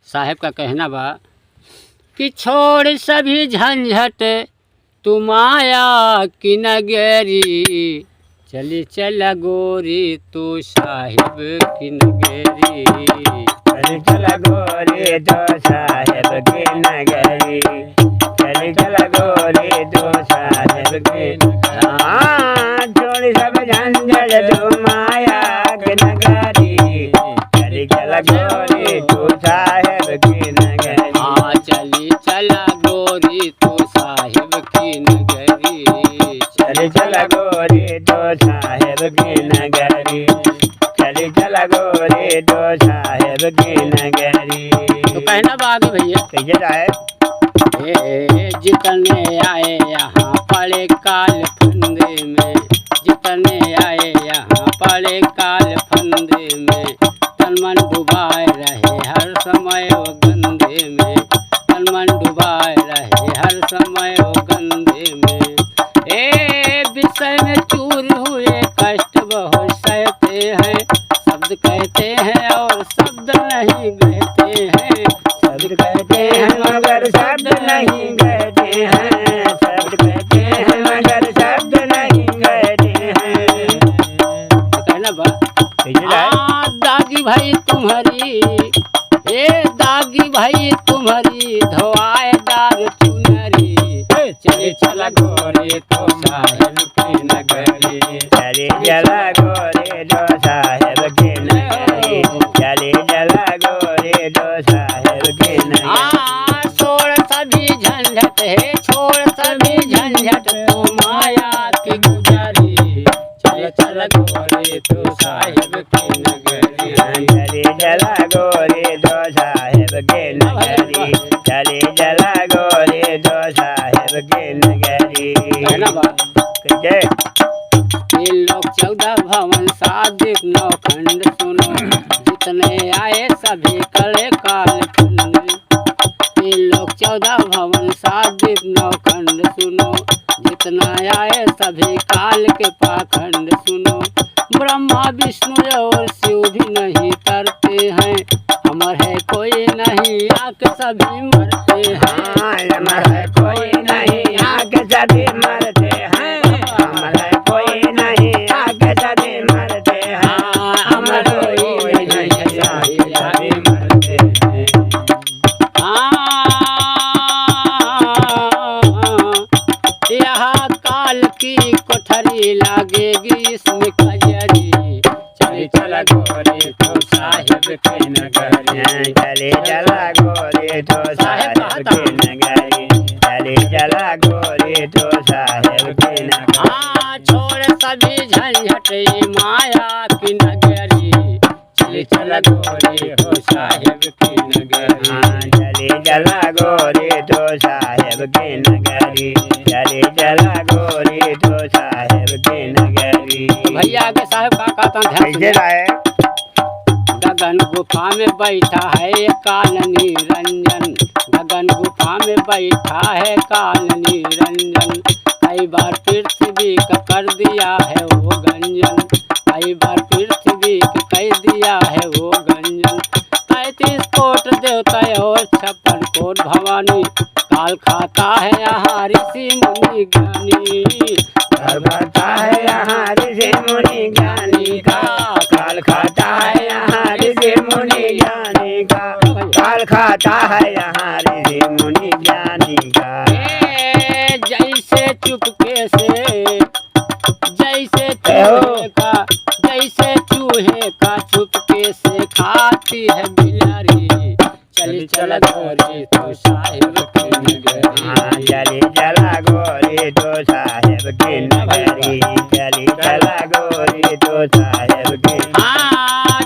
साहेब का कहना बा कि छोड़ सभी झंझट तुम आया कि नगरी, चली चला गोरी तू साहिब की नगरी। चली चला गोरी तो साहिब की नगरी, चली चला गोरी तो साहिब की नगरी। छोड़ सब झंझट तुम आया कि नगरी, चली चला गोरी तू साहिब की नगरी। हाँ चली चला गोरी तू साहिब की नगरी, चली चला गोरी तो साहिब की नगरी, चली चला गोरी तो साहिब की नगरी। तो कहना बागी भैया कैसे जाए? जितने आए यहाँ पड़े काल फंदे में, जितने आए यहाँ पड़े काल फंदे में, तन मन डुबाए रहे हर समय वो गंदे में, तन मन डुबाए रहे हर समय वो गंदे में। विषय में चूर हुए कष्ट बहुत सहते हैं, शब्द कहते हैं और शब्द नहीं कहते हैं, शब्द कहते हैं मगर शब्द नहीं कहते हैं, शब्द कहते हैं मगर शब्द नहीं कहते हैं। तो कहना बा कैसे जाए? दागी भाई तुम्हारी, दागी भाई तुम्हारी धोआए दाग चुनरी, चले चला गोरे तो साहिब की नगरी, चली चला गोरे तो साहिब की नगरी, चली चला गोरे तो साहिब की नगरी। छोड़ सभी झंझट है, छोड़ सभी झंझट तो माया की गुजरी, चले चला गोरे तो साहिब की नगरी। चली चला गोरे तो साहिब की नगरी, चली चला गोरे तो साहिब की नगरी। कहना बा कैसे? तीन लोग 14 भवन सादिक नौखंड सुनो, जितने आए सभी कले काल खंड। तीन लोग 14 भवन सादिक नौखंड सुनो, जितना आए सभी काल के पाखंड सुनो। ब्रह्मा विष्णु और शिव भी नहीं करते हैं, अमर है कोई नहीं आके सभी मरते हैं, अमर है कोई नहीं आके सभी मरते हैं, अमर है कोई नहीं आके सभी मरते हैं, अमर कोई नहीं आके सभी मरते हैं। यहाँ काल की कोठरी लागेगी इसमें कजरी, चली चला गोरे तो साहिब की नगरी, चली चला गोरे तो साहिब की नगरी, चली चला गोरे तो साहिब की नगरी। छोड़ सभी झंझट माया की नगरी, चली चला गोरे हो साहिब की नगरी, चली चला गोरे तो साहिब की नगरी, चली चला गोरे तो साहिब की नगरी। भैया आगे साहब का कहता ध्यान कैसे लाए? गगन गुफा में बैठा है काल निरंजन, गगन गुफा में बैठा है काल निरंजन, कई बार पृथ्वी का कर दिया है वो गंजन, कई बार पृथ्वी का कर दिया है वो गंजन। 33 कोट देवता और 56 कोट भवानी, काल खाता है यहाँ ऋषि मुनि ज्ञानी, काल खाता है यहाँ ऋषि मुनि ज्ञानी का, काल खाता है यहाँ ऋषि मुनि ज्ञानी का, काल खाता है यहाँ ऋषि मुनि ज्ञानी का। जैसे चुपके से, जैसे चूहे का, जैसे चूहे का चुपके से खाती है बिलारी, चली चला गोरी तो साहिब की नगरी, चली चला गोरी तो साहिब की नगरी, चली चला गोरी तो साहिब की।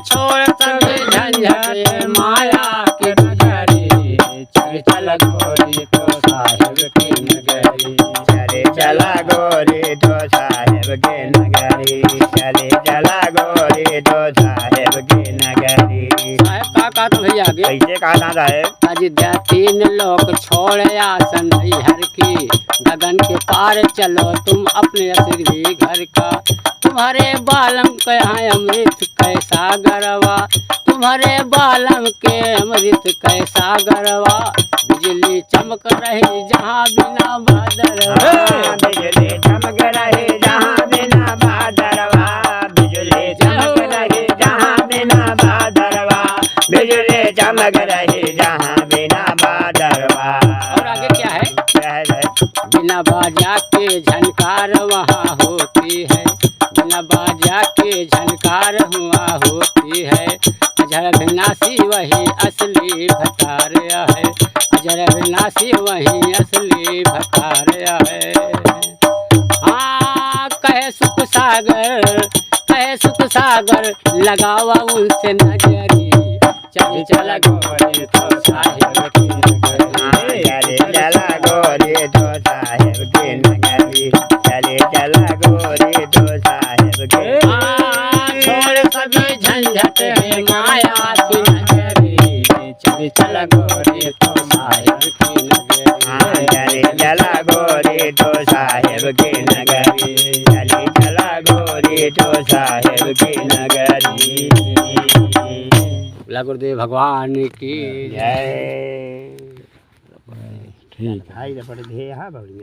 छोड़ सभी झंझट माया की नगरी, चली चला गोरी तो साहिब की नगरी, चली चला गोरी तो साहिब की नगरी, चली चला गोरी तो साहिब की नगरी। साहेब का तो भैया आगे कैसे कहा था है? अयोध्या 3 लोग छोड़ आसन हर की, गगन के पार चलो तुम अपने असली घर का। तुम्हारे बालम के यहाँ अमृत कैसा गरवा, तुम्हारे बालम के अमृत कैसा गरवा। बिजली चमक रही जहाँ बिना बादरवा, बिजली चमक रही जहाँ बिना बादरवा, बिजली चमक रही जहाँ बिना बादरवा, बिजली चमक रही जहाँ बिना बादरवा। और आगे क्या है? क्या है? बिना बाजा के झनकार वहाँ होती है, बिना बाजा के झनकार हुआ होती है। अजर विनाशी वही असली भतार है, अजर विनाशी वही असली भतार है। हाँ कहे सुख सागर, कहे सुख सागर लगावा उनसे नजरी। चली चला गोरी तो साहिब की नगरी, चले चला गोरी तो साहेब की नगरी, चले चला गोरी तो साहेब की। छोड़ सभी झंझट है माया की नगरी, चली चला गोरी तो साहिब की नगरी। चले चला गोरी तो साहेब की नगरी, चले चला गोरी तो साहेब की नगरी। गुरुदेव भगवान की जय। ठीक है,